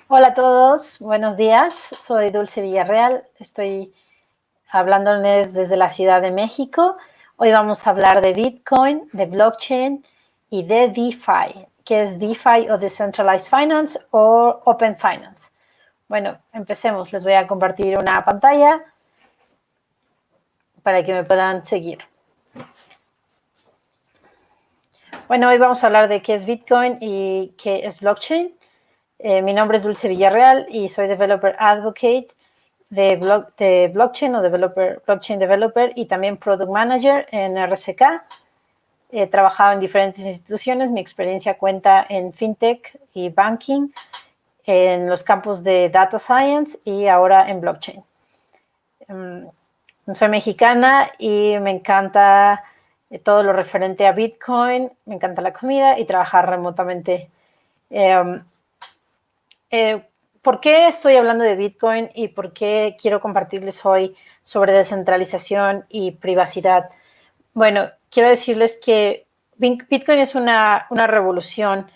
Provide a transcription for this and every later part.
Hola a todos, buenos días. Soy Dulce Villarreal, estoy hablándoles desde la Ciudad de México. Hoy vamos a hablar de Bitcoin, de blockchain y de DeFi, que es DeFi o Decentralized Finance o Open Finance. Bueno, empecemos. Les voy a compartir una pantalla para que me puedan seguir. Bueno, hoy vamos a hablar de qué es Bitcoin y qué es blockchain. Mi nombre es Dulce Villarreal y soy Developer Advocate de blockchain o blockchain developer y también Product Manager en RSK. He trabajado en diferentes instituciones. Mi experiencia cuenta en FinTech y Banking, en los campos de Data Science y ahora en blockchain. Soy mexicana y me encanta todo lo referente a Bitcoin, me encanta la comida y trabajar remotamente. ¿Por qué estoy hablando de Bitcoin y por qué quiero compartirles hoy sobre descentralización y privacidad? Bueno, quiero decirles que Bitcoin es una revolución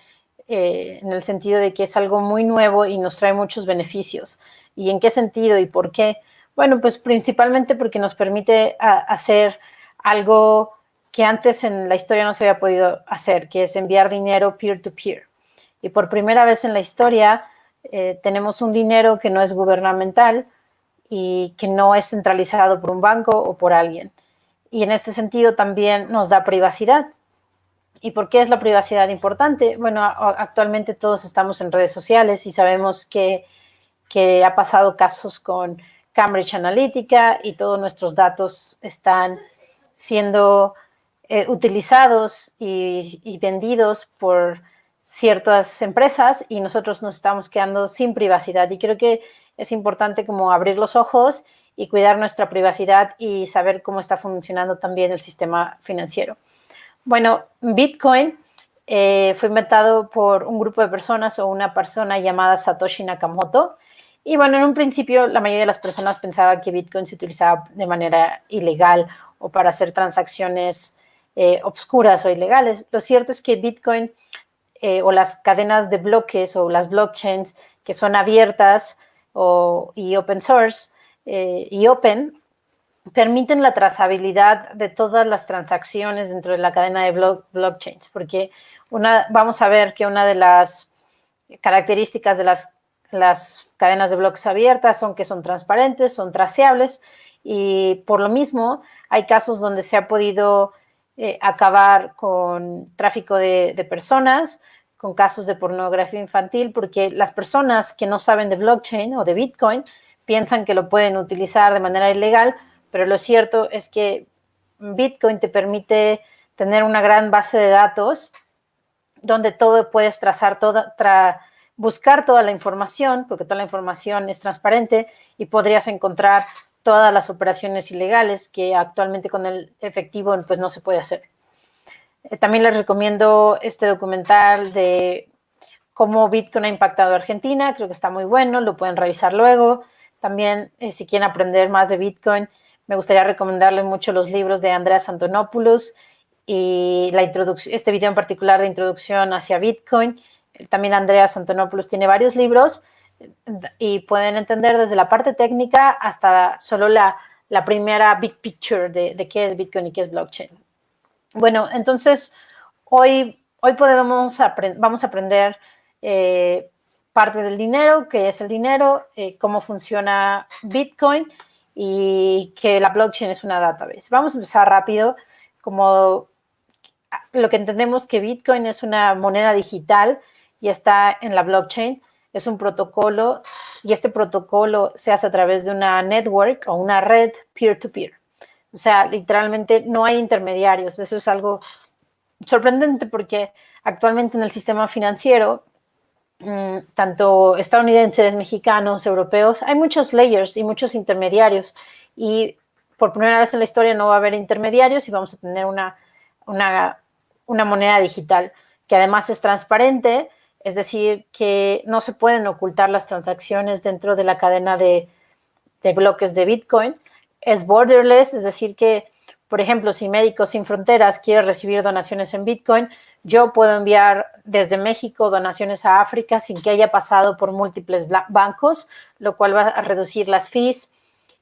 en el sentido de que es algo muy nuevo y nos trae muchos beneficios. ¿Y en qué sentido y por qué? Bueno, pues principalmente porque nos permite hacer algo que antes en la historia no se había podido hacer, que es enviar dinero peer-to-peer. Y por primera vez en la historia tenemos un dinero que no es gubernamental y que no es centralizado por un banco o por alguien. Y en este sentido también nos da privacidad. ¿Y por qué es la privacidad importante? Bueno, actualmente todos estamos en redes sociales y sabemos que ha pasado casos con Cambridge Analytica y todos nuestros datos están siendo utilizados y vendidos por ciertas empresas y nosotros nos estamos quedando sin privacidad. Y creo que es importante como abrir los ojos y cuidar nuestra privacidad y saber cómo está funcionando también el sistema financiero. Bueno, Bitcoin fue inventado por un grupo de personas o una persona llamada Satoshi Nakamoto. Y bueno, en un principio la mayoría de las personas pensaban que Bitcoin se utilizaba de manera ilegal o para hacer transacciones obscuras o ilegales. Lo cierto es que Bitcoin o las cadenas de bloques o las blockchains que son abiertas y open source y open permiten la trazabilidad de todas las transacciones dentro de la cadena de blockchains, porque vamos a ver que una de las características de las cadenas de bloques abiertas son que son transparentes, son traceables y por lo mismo hay casos donde se ha podido acabar con tráfico de personas, con casos de pornografía infantil, porque las personas que no saben de blockchain o de Bitcoin piensan que lo pueden utilizar de manera ilegal, pero lo cierto es que Bitcoin te permite tener una gran base de datos donde todo puedes buscar toda la información, porque toda la información es transparente y podrías encontrar todas las operaciones ilegales que actualmente con el efectivo pues no se puede hacer. También les recomiendo este documental de cómo Bitcoin ha impactado a Argentina, creo que está muy bueno, lo pueden revisar luego. También, si quieren aprender más de Bitcoin, me gustaría recomendarles mucho los libros de Andreas Antonopoulos y este video en particular de introducción hacia Bitcoin. También Andreas Antonopoulos tiene varios libros y pueden entender desde la parte técnica hasta solo la primera big picture de qué es Bitcoin y qué es blockchain. Bueno, entonces hoy vamos a aprender parte del dinero, qué es el dinero, cómo funciona Bitcoin y que la blockchain es una database. Vamos a empezar rápido, como lo que entendemos que Bitcoin es una moneda digital y está en la blockchain, es un protocolo y este protocolo se hace a través de una network o una red peer-to-peer. O sea, literalmente no hay intermediarios. Eso es algo sorprendente porque actualmente en el sistema financiero, tanto estadounidenses, mexicanos, europeos, hay muchos layers y muchos intermediarios. Y por primera vez en la historia no va a haber intermediarios y vamos a tener una moneda digital que además es transparente, es decir, que no se pueden ocultar las transacciones dentro de la cadena de bloques de Bitcoin. Es borderless, es decir, que Por ejemplo, si Médicos Sin Fronteras quiere recibir donaciones en Bitcoin, yo puedo enviar desde México donaciones a África sin que haya pasado por múltiples bancos, lo cual va a reducir las fees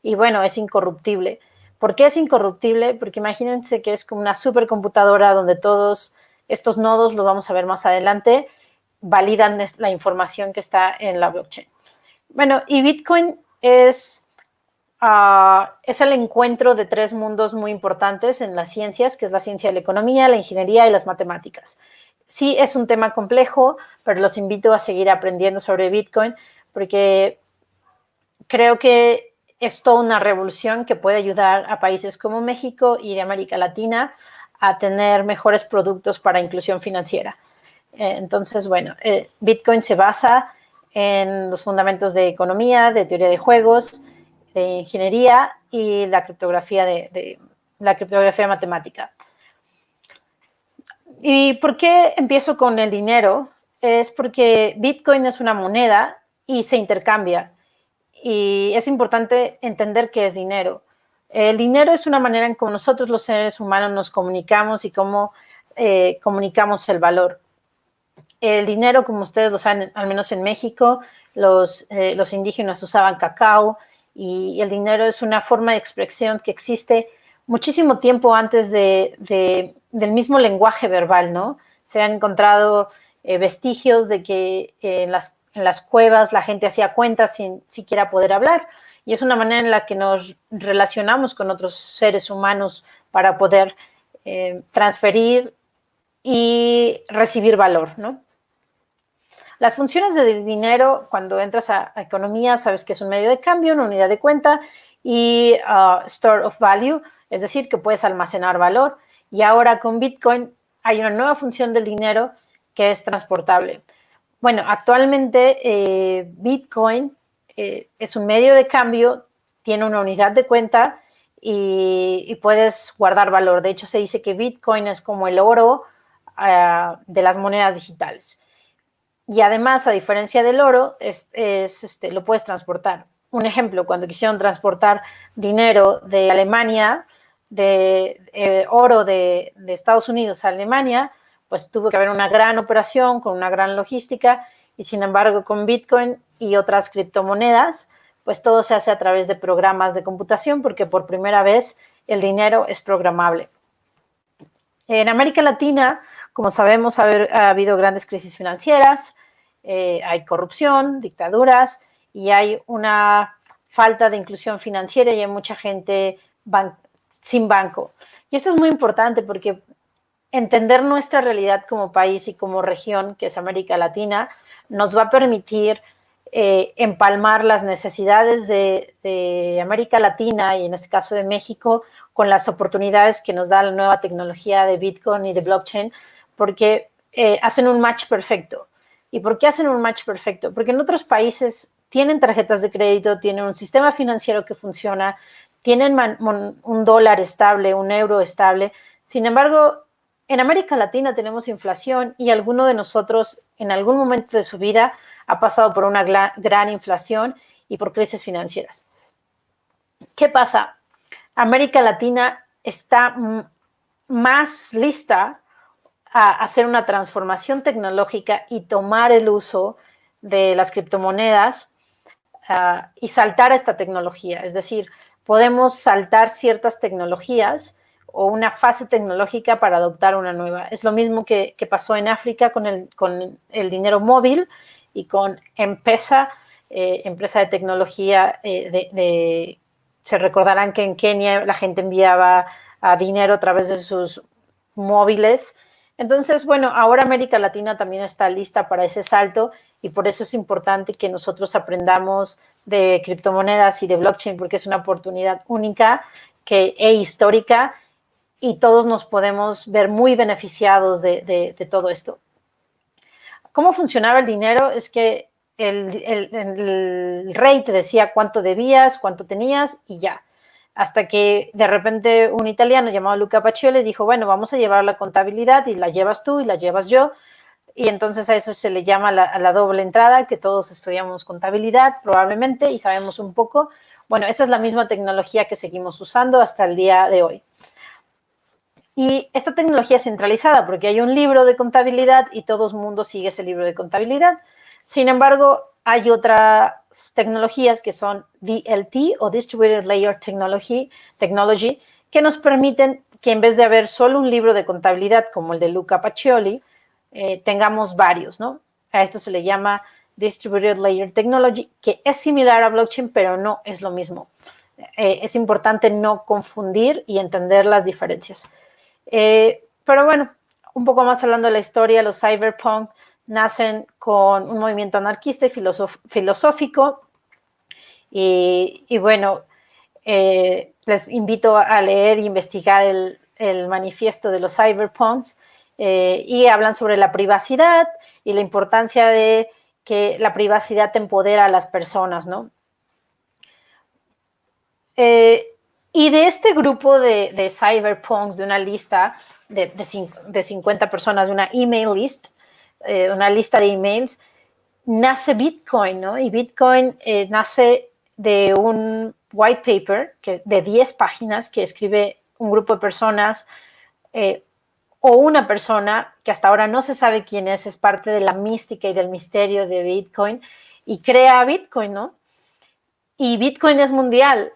y bueno, es incorruptible. ¿Por qué es incorruptible? Porque imagínense que es como una supercomputadora donde todos estos nodos, lo vamos a ver más adelante, validan la información que está en la blockchain. Bueno, y Bitcoin es el encuentro de tres mundos muy importantes en las ciencias, que es la ciencia de la economía, la ingeniería y las matemáticas. Sí, es un tema complejo, pero los invito a seguir aprendiendo sobre Bitcoin porque creo que es toda una revolución que puede ayudar a países como México y de América Latina a tener mejores productos para inclusión financiera. Entonces, bueno, Bitcoin se basa en los fundamentos de economía, de teoría de juegos, de ingeniería y la criptografía la criptografía matemática. ¿Y por qué empiezo con el dinero? Es porque Bitcoin es una moneda y se intercambia. Y es importante entender qué es dinero. El dinero es una manera en cómo nosotros los seres humanos nos comunicamos y cómo comunicamos el valor. El dinero, como ustedes lo saben, al menos en México, los indígenas usaban cacao y el dinero es una forma de expresión que existe muchísimo tiempo antes del mismo lenguaje verbal, ¿no? Se han encontrado vestigios de que en las cuevas la gente hacía cuentas sin siquiera poder hablar y es una manera en la que nos relacionamos con otros seres humanos para poder transferir y recibir valor, ¿no? Las funciones del dinero, cuando entras a economía, sabes que es un medio de cambio, una unidad de cuenta y store of value, es decir, que puedes almacenar valor. Y ahora con Bitcoin hay una nueva función del dinero que es transportable. Bueno, actualmente Bitcoin es un medio de cambio, tiene una unidad de cuenta y puedes guardar valor. De hecho, se dice que Bitcoin es como el oro de las monedas digitales. Y además, a diferencia del oro, lo puedes transportar. Un ejemplo, cuando quisieron transportar dinero de Alemania, oro de Estados Unidos a Alemania, pues tuvo que haber una gran operación con una gran logística y sin embargo con Bitcoin y otras criptomonedas, pues todo se hace a través de programas de computación porque por primera vez el dinero es programable. En América Latina, como sabemos, ha habido grandes crisis financieras, hay corrupción, dictaduras y hay una falta de inclusión financiera y hay mucha gente sin banco. Y esto es muy importante porque entender nuestra realidad como país y como región, que es América Latina, nos va a permitir empalmar las necesidades de América Latina y en este caso de México con las oportunidades que nos da la nueva tecnología de Bitcoin y de blockchain, porque hacen un match perfecto. ¿Y por qué hacen un match perfecto? Porque en otros países tienen tarjetas de crédito, tienen un sistema financiero que funciona, tienen un dólar estable, un euro estable. Sin embargo, en América Latina tenemos inflación y alguno de nosotros en algún momento de su vida ha pasado por una gran inflación y por crisis financieras. ¿Qué pasa? América Latina está más lista a hacer una transformación tecnológica y tomar el uso de las criptomonedas y saltar a esta tecnología. Es decir, podemos saltar ciertas tecnologías o una fase tecnológica para adoptar una nueva. Es lo mismo que pasó en África con el dinero móvil y con M-Pesa, empresa de tecnología. Se recordarán que en Kenia la gente enviaba dinero a través de sus móviles. Entonces, bueno, ahora América Latina también está lista para ese salto y por eso es importante que nosotros aprendamos de criptomonedas y de blockchain porque es una oportunidad única e histórica y todos nos podemos ver muy beneficiados de todo esto. ¿Cómo funcionaba el dinero? Es que el rey te decía cuánto debías, cuánto tenías y ya. Hasta que de repente un italiano llamado Luca Pacioli dijo, bueno, vamos a llevar la contabilidad y la llevas tú y la llevas yo. Y entonces a eso se le llama la doble entrada, que todos estudiamos contabilidad probablemente y sabemos un poco. Bueno, esa es la misma tecnología que seguimos usando hasta el día de hoy. Y esta tecnología es centralizada porque hay un libro de contabilidad y todo el mundo sigue ese libro de contabilidad. Sin embargo, hay otras tecnologías que son DLT o Distributed Layer Technology, que nos permiten que en vez de haber solo un libro de contabilidad como el de Luca Pacioli, tengamos varios, ¿no? A esto se le llama Distributed Layer Technology, que es similar a blockchain, pero no es lo mismo. Es importante no confundir y entender las diferencias. Pero bueno, un poco más hablando de la historia, los cyberpunk nacen con un movimiento anarquista y filosófico. Y bueno, les invito a leer e investigar el manifiesto de los cyberpunks y hablan sobre la privacidad y la importancia de que la privacidad empodera a las personas, ¿no? Y de este grupo de cyberpunks, de una lista de 50 personas, de una email list, una lista de emails, nace Bitcoin, ¿no? Y Bitcoin nace de un white paper de 10 páginas que escribe un grupo de personas o una persona que hasta ahora no se sabe quién es parte de la mística y del misterio de Bitcoin y crea Bitcoin, ¿no? Y Bitcoin es mundial.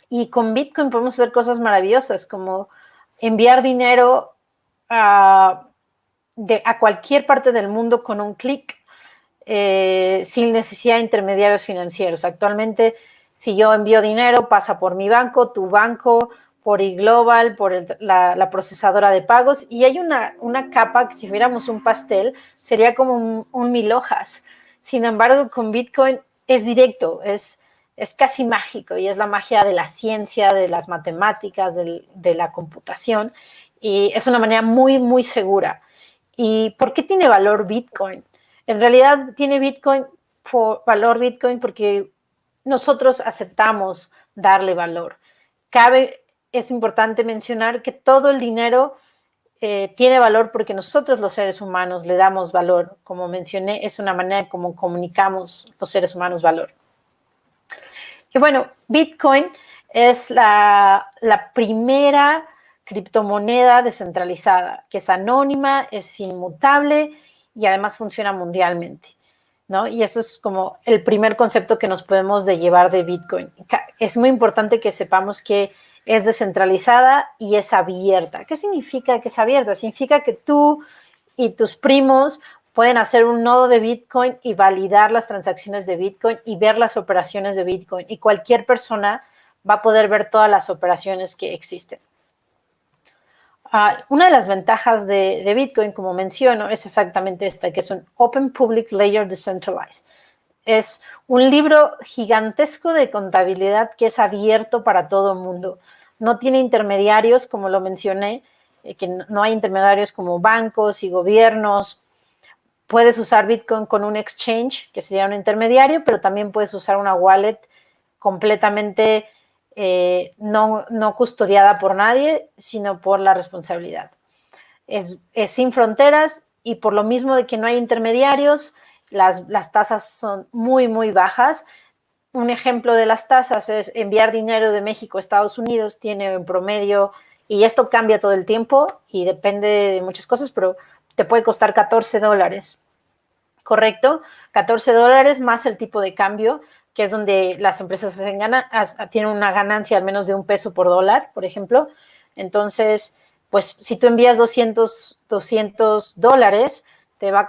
Y con Bitcoin podemos hacer cosas maravillosas como enviar dinero a cualquier parte del mundo con un clic sin necesidad de intermediarios financieros. Actualmente, si yo envío dinero, pasa por mi banco, tu banco, por eGlobal, por la procesadora de pagos y hay una capa que si fuéramos un pastel sería como un 1000 hojas. Sin embargo, con Bitcoin es directo, es casi mágico y es la magia de la ciencia, de las matemáticas, de la computación y es una manera muy, muy segura. ¿Y por qué tiene valor Bitcoin? En realidad tiene valor Bitcoin porque nosotros aceptamos darle valor. Es importante mencionar que todo el dinero tiene valor porque nosotros los seres humanos le damos valor. Como mencioné, es una manera como comunicamos los seres humanos valor. Y bueno, Bitcoin es la primera criptomoneda descentralizada, que es anónima, es inmutable y además funciona mundialmente, ¿no? Y eso es como el primer concepto que nos podemos llevar de Bitcoin. Es muy importante que sepamos que es descentralizada y es abierta. ¿Qué significa que es abierta? Significa que tú y tus primos pueden hacer un nodo de Bitcoin y validar las transacciones de Bitcoin y ver las operaciones de Bitcoin. Y cualquier persona va a poder ver todas las operaciones que existen. Una de las ventajas de Bitcoin, como menciono, es exactamente esta, que es un Open Public Ledger Decentralized. Es un libro gigantesco de contabilidad que es abierto para todo el mundo. No tiene intermediarios, como lo mencioné, que no hay intermediarios como bancos y gobiernos. Puedes usar Bitcoin con un exchange, que sería un intermediario, pero también puedes usar una wallet completamente no custodiada por nadie, sino por la responsabilidad. Es sin fronteras y por lo mismo de que no hay intermediarios, las tasas son muy, muy bajas. Un ejemplo de las tasas es enviar dinero de México a Estados Unidos, tiene en promedio, y esto cambia todo el tiempo y depende de muchas cosas, pero te puede costar $14, ¿correcto? $14 más el tipo de cambio, que es donde las empresas tienen una ganancia al menos de $1 por dólar, por ejemplo. Entonces, pues si tú envías $200, te va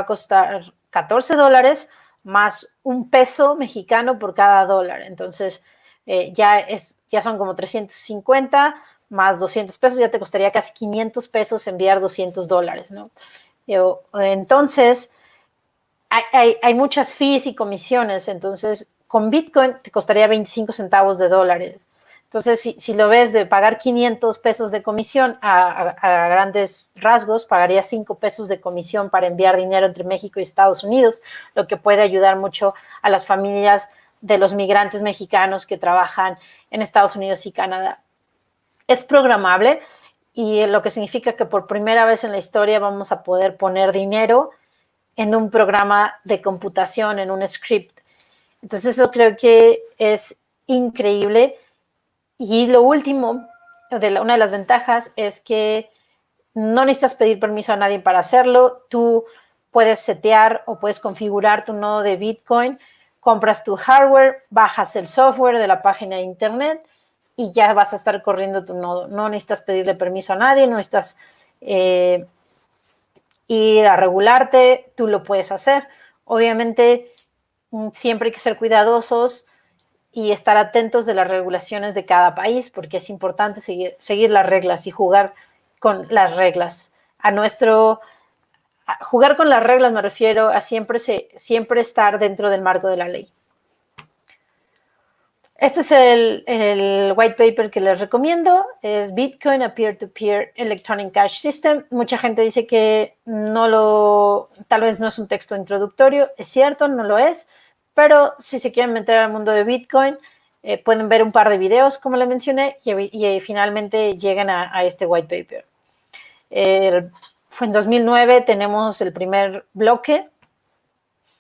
a costar $14 más $1 mexicano por cada dólar. Entonces, ya son como 350 más 200 pesos, ya te costaría casi 500 pesos enviar $200, ¿no? Entonces, hay muchas fees y comisiones, entonces con Bitcoin te costaría 25 centavos de dólares. Entonces, si lo ves de pagar 500 pesos de comisión a grandes rasgos, pagaría 5 pesos de comisión para enviar dinero entre México y Estados Unidos, lo que puede ayudar mucho a las familias de los migrantes mexicanos que trabajan en Estados Unidos y Canadá. Es programable y lo que significa que por primera vez en la historia vamos a poder poner dinero en un programa de computación, en un script. Entonces eso creo que es increíble. Y lo último, una de las ventajas es que no necesitas pedir permiso a nadie para hacerlo. Tú puedes setear o puedes configurar tu nodo de Bitcoin, compras tu hardware, bajas el software de la página de internet y ya vas a estar corriendo tu nodo. No necesitas pedirle permiso a nadie, no necesitas ir a regularte, tú lo puedes hacer. Obviamente, siempre hay que ser cuidadosos y estar atentos de las regulaciones de cada país, porque es importante seguir las reglas y jugar con las reglas. Jugar con las reglas me refiero a siempre estar dentro del marco de la ley. Este es el white paper que les recomiendo, es Bitcoin, a Peer-to-Peer Electronic Cash System. Mucha gente dice que tal vez no es un texto introductorio, es cierto, no lo es, pero si se quieren meter al mundo de Bitcoin, pueden ver un par de videos, como les mencioné, y finalmente llegan a este white paper. Fue en 2009, tenemos el primer bloque,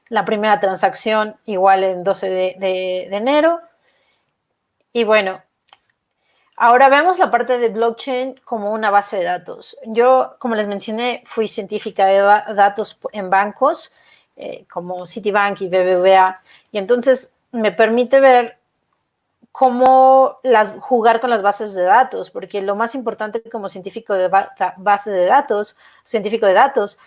la primera transacción igual en 12 de enero. Y bueno, ahora veamos la parte de blockchain como una base de datos. Yo, como les mencioné, fui científica de datos en bancos, como Citibank y BBVA, y entonces me permite ver cómo jugar con las bases de datos, porque lo más importante como científico de base de datos, científico de datos,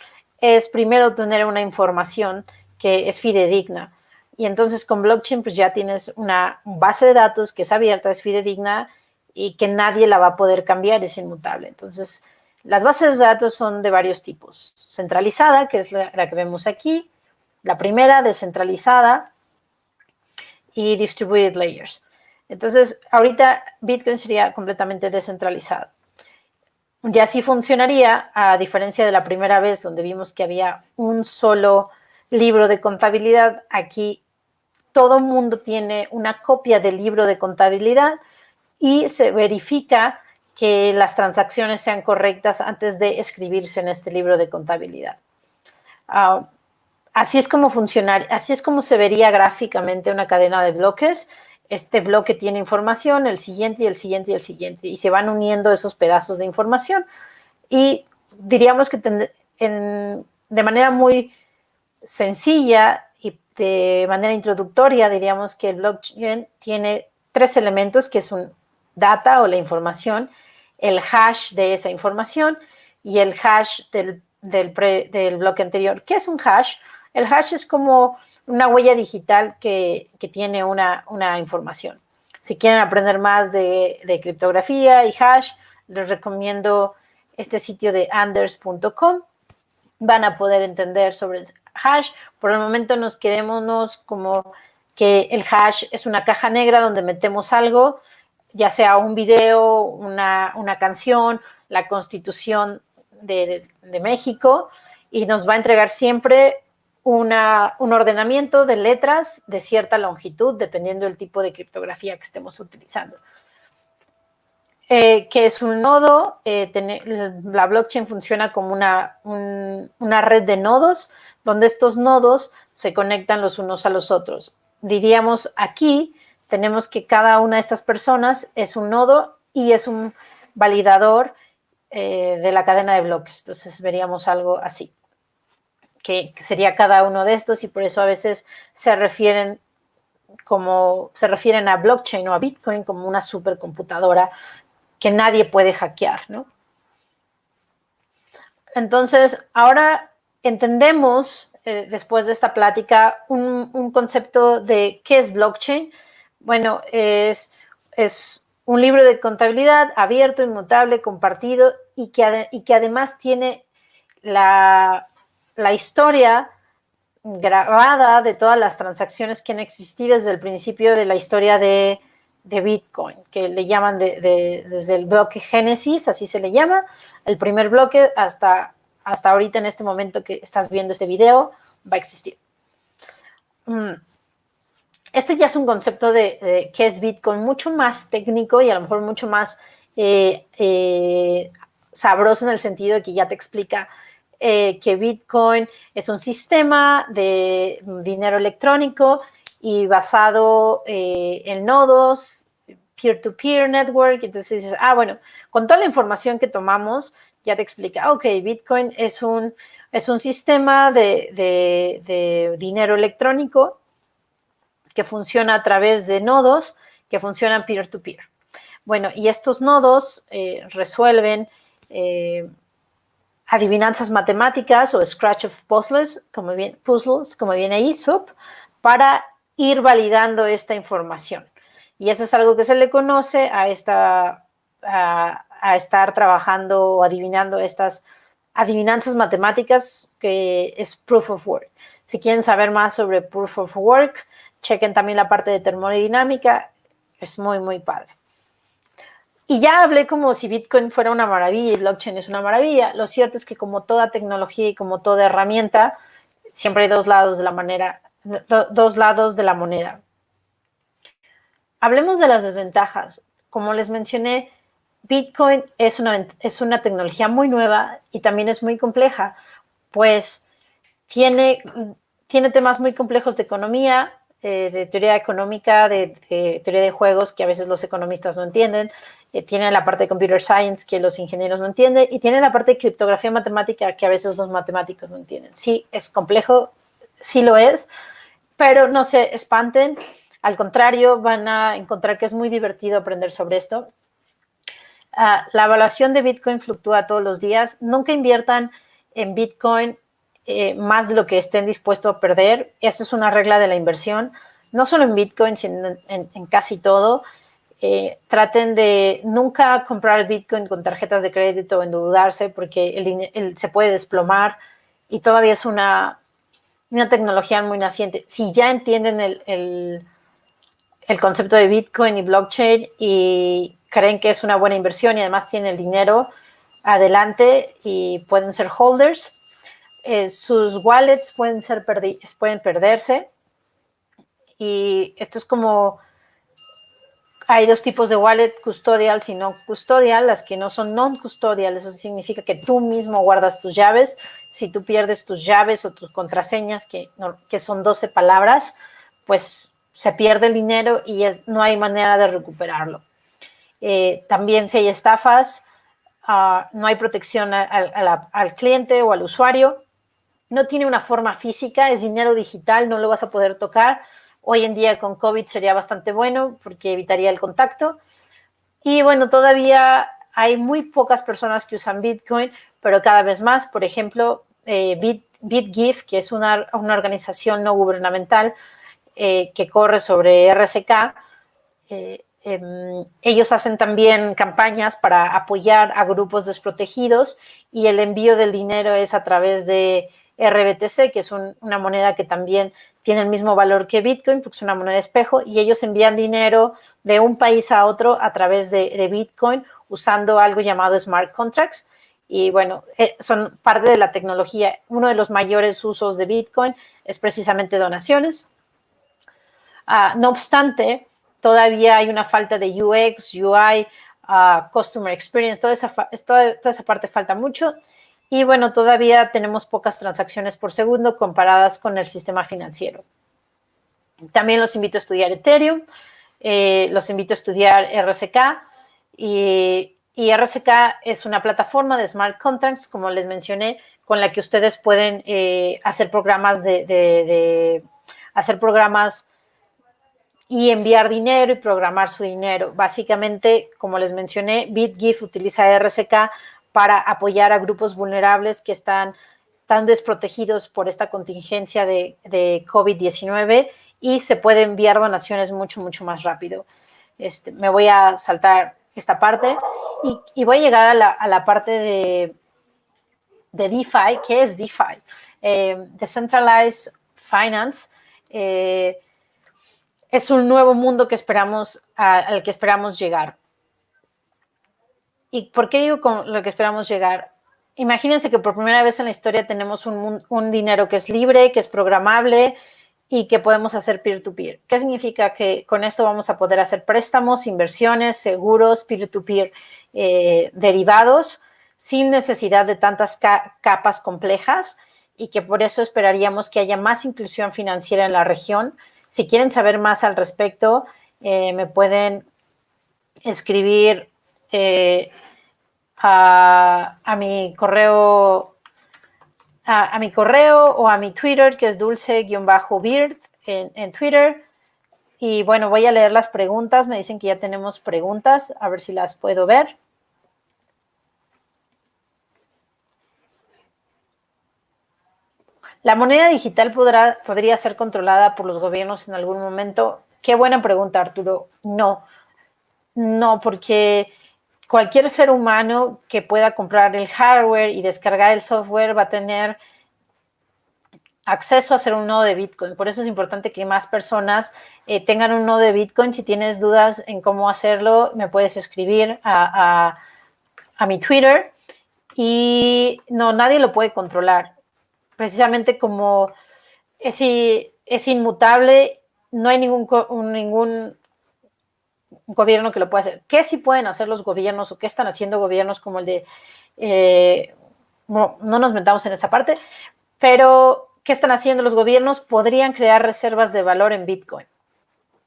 es primero tener una información que es fidedigna. Y entonces con blockchain pues ya tienes una base de datos que es abierta, es fidedigna y que nadie la va a poder cambiar, es inmutable. Entonces, las bases de datos son de varios tipos. Centralizada, que es la que vemos aquí, la primera, descentralizada, y distributed layers. Entonces, ahorita Bitcoin sería completamente descentralizado. Y así funcionaría, a diferencia de la primera vez donde vimos que había un solo libro de contabilidad. Aquí todo el mundo tiene una copia del libro de contabilidad y se verifica que las transacciones sean correctas antes de escribirse en este libro de contabilidad. Así es como se vería gráficamente una cadena de bloques. Este bloque tiene información, el siguiente y el siguiente y el siguiente, y se van uniendo esos pedazos de información. Y diríamos que de manera muy sencilla y de manera introductoria, diríamos que el blockchain tiene 3 elementos, que es un data o la información, el hash de esa información y el hash del bloque anterior. ¿Qué es un hash? El hash es como una huella digital que tiene una información. Si quieren aprender más de criptografía y hash, les recomiendo este sitio de anders.com. Van a poder entender sobre el hash. Por el momento nos quedémonos como que el hash es una caja negra donde metemos algo, ya sea un video, una canción, la Constitución de México, y nos va a entregar siempre un ordenamiento de letras de cierta longitud, dependiendo del tipo de criptografía que estemos utilizando. Que es un nodo, la blockchain funciona como una red de nodos, donde estos nodos se conectan los unos a los otros. Diríamos aquí, tenemos que cada una de estas personas es un nodo y es un validador de la cadena de bloques. Entonces veríamos algo así, que sería cada uno de estos, y por eso a veces se refieren a blockchain o a Bitcoin como una supercomputadora que nadie puede hackear, ¿no? Entonces, ahora entendemos, después de esta plática, un concepto de qué es blockchain. Bueno, es un libro de contabilidad abierto, inmutable, compartido, y que además tiene la historia grabada de todas las transacciones que han existido desde el principio de la historia de Bitcoin, que le llaman desde el bloque Génesis, así se le llama, el primer bloque hasta ahorita, en este momento que estás viendo este video, va a existir. Este ya es un concepto de qué es Bitcoin mucho más técnico y a lo mejor mucho más sabroso, en el sentido de que ya te explica que Bitcoin es un sistema de dinero electrónico y basado en nodos peer-to-peer network. Entonces dices, bueno, con toda la información que tomamos, ya te explica, ok, Bitcoin es un sistema de dinero electrónico que funciona a través de nodos que funcionan peer-to-peer. Bueno, y estos nodos resuelven adivinanzas matemáticas o scratch of puzzles, como viene ahí, SWOP, para ir validando esta información. Y eso es algo que se le conoce a estar trabajando o adivinando estas adivinanzas matemáticas, que es Proof of Work. Si quieren saber más sobre Proof of Work, chequen también la parte de termodinámica, es muy, muy padre. Y ya hablé como si Bitcoin fuera una maravilla y blockchain es una maravilla. Lo cierto es que como toda tecnología y como toda herramienta, siempre hay dos lados de la moneda. Hablemos de las desventajas. Como les mencioné, Bitcoin es una tecnología muy nueva y también es muy compleja, pues tiene temas muy complejos de economía, de teoría económica, de teoría de juegos que a veces los economistas no entienden, tiene la parte de computer science que los ingenieros no entienden y tiene la parte de criptografía matemática que a veces los matemáticos no entienden. Sí, es complejo, sí lo es, pero no se espanten, al contrario, van a encontrar que es muy divertido aprender sobre esto. La evaluación de Bitcoin fluctúa todos los días. Nunca inviertan en Bitcoin más de lo que estén dispuestos a perder. Esa es una regla de la inversión, no solo en Bitcoin, sino en casi todo. Traten de nunca comprar Bitcoin con tarjetas de crédito o endeudarse, porque se puede desplomar y todavía es una tecnología muy naciente. Si ya entienden el concepto de Bitcoin y blockchain y creen que es una buena inversión y además tienen el dinero, adelante y pueden ser holders. Sus wallets pueden perderse y esto es como, hay dos tipos de wallet, custodial y no custodial. Las que no son non-custodial, eso significa que tú mismo guardas tus llaves. Si tú pierdes tus llaves o tus contraseñas, que son 12 palabras, pues se pierde el dinero y no hay manera de recuperarlo. También si hay estafas, no hay protección al cliente o al usuario. No tiene una forma física, es dinero digital, no lo vas a poder tocar. Hoy en día con COVID sería bastante bueno porque evitaría el contacto. Y bueno, todavía hay muy pocas personas que usan Bitcoin, pero cada vez más. Por ejemplo, BitGift, que es una organización no gubernamental que corre sobre RSK, ellos hacen también campañas para apoyar a grupos desprotegidos y el envío del dinero es a través de RBTC, que es una moneda que también tiene el mismo valor que Bitcoin, porque es una moneda espejo, y ellos envían dinero de un país a otro a través de Bitcoin usando algo llamado smart contracts. Y bueno, son parte de la tecnología. Uno de los mayores usos de Bitcoin es precisamente donaciones. No obstante, todavía hay una falta de UX, UI, Customer Experience, toda esa parte falta mucho. Y bueno, todavía tenemos pocas transacciones por segundo comparadas con el sistema financiero. También los invito a estudiar Ethereum, los invito a estudiar RSK. Y RSK es una plataforma de smart contracts, como les mencioné, con la que ustedes pueden hacer programas y enviar dinero y programar su dinero. Básicamente, como les mencioné, BitGift utiliza RSK para apoyar a grupos vulnerables que están desprotegidos por esta contingencia de COVID-19 y se puede enviar donaciones mucho, mucho más rápido. Me voy a saltar esta parte y voy a llegar a la parte de DeFi. ¿Qué es DeFi? Decentralized Finance. Es un nuevo mundo al que esperamos llegar. ¿Y por qué digo con lo que esperamos llegar? Imagínense que por primera vez en la historia tenemos un dinero que es libre, que es programable y que podemos hacer peer-to-peer. ¿Qué significa? Que con eso vamos a poder hacer préstamos, inversiones, seguros, peer-to-peer derivados, sin necesidad de tantas capas complejas y que por eso esperaríamos que haya más inclusión financiera en la región. Si quieren saber más al respecto, me pueden escribir a mi correo o a mi Twitter, que es dulce-beard en Twitter. Y bueno, voy a leer las preguntas. Me dicen que ya tenemos preguntas. A ver si las puedo ver. ¿La moneda digital podría ser controlada por los gobiernos en algún momento? Qué buena pregunta, Arturo. No, porque cualquier ser humano que pueda comprar el hardware y descargar el software va a tener acceso a hacer un nodo de Bitcoin. Por eso es importante que más personas tengan un nodo de Bitcoin. Si tienes dudas en cómo hacerlo, me puedes escribir a mi Twitter. Y no, nadie lo puede controlar. Precisamente como es inmutable, no hay ningún gobierno que lo pueda hacer. ¿Qué sí pueden hacer los gobiernos o qué están haciendo gobiernos como el de... no nos metamos en esa parte, pero ¿qué están haciendo los gobiernos? Podrían crear reservas de valor en Bitcoin.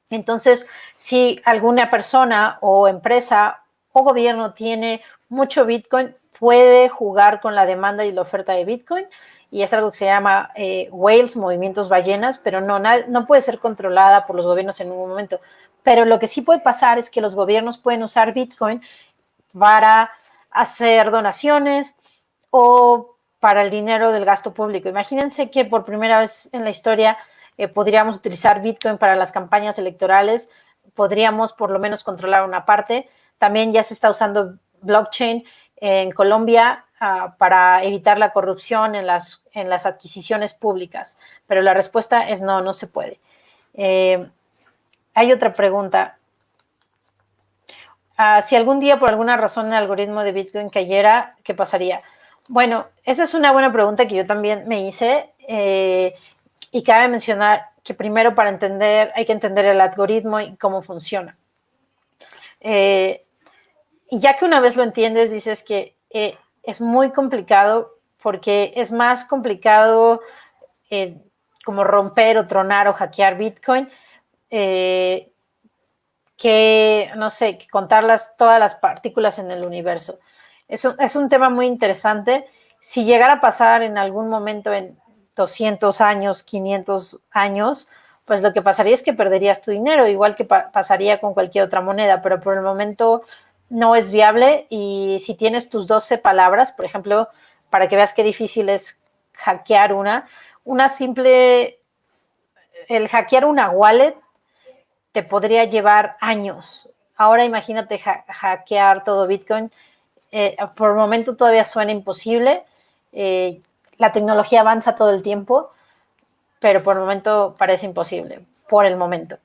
Entonces, si alguna persona o empresa o gobierno tiene mucho Bitcoin, puede jugar con la demanda y la oferta de Bitcoin, y es algo que se llama whales, movimientos ballenas, pero no puede ser controlada por los gobiernos en ningún momento. Pero lo que sí puede pasar es que los gobiernos pueden usar Bitcoin para hacer donaciones o para el dinero del gasto público. Imagínense que por primera vez en la historia podríamos utilizar Bitcoin para las campañas electorales, podríamos por lo menos controlar una parte. También ya se está usando blockchain en Colombia para evitar la corrupción en las adquisiciones públicas, pero la respuesta es no se puede. Hay otra pregunta. Si algún día por alguna razón el algoritmo de Bitcoin cayera, ¿qué pasaría? Bueno, esa es una buena pregunta que yo también me hice y cabe mencionar que primero para entender hay que entender el algoritmo y cómo funciona. Y ya que una vez lo entiendes, dices que es muy complicado porque es más complicado como romper o tronar o hackear Bitcoin que, no sé, que contar todas las partículas en el universo. Es un tema muy interesante. Si llegara a pasar en algún momento en 200 años, 500 años, pues lo que pasaría es que perderías tu dinero, igual que pasaría con cualquier otra moneda, pero por el momento no es viable. Y si tienes tus 12 palabras, por ejemplo, para que veas qué difícil es hackear el hackear una wallet te podría llevar años. Ahora imagínate hackear todo Bitcoin. Por el momento todavía suena imposible. La tecnología avanza todo el tiempo, pero por el momento parece imposible. Por el momento.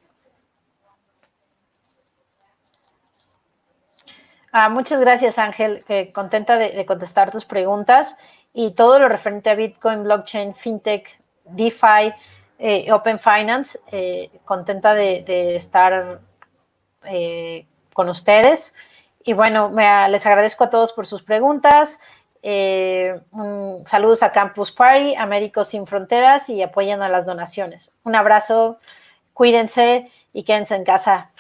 Muchas gracias, Ángel. Contenta de contestar tus preguntas y todo lo referente a Bitcoin, blockchain, fintech, DeFi, Open Finance. Contenta de estar con ustedes. Y bueno, les agradezco a todos por sus preguntas. Saludos a Campus Party, a Médicos Sin Fronteras y apoyen a las donaciones. Un abrazo, cuídense y quédense en casa.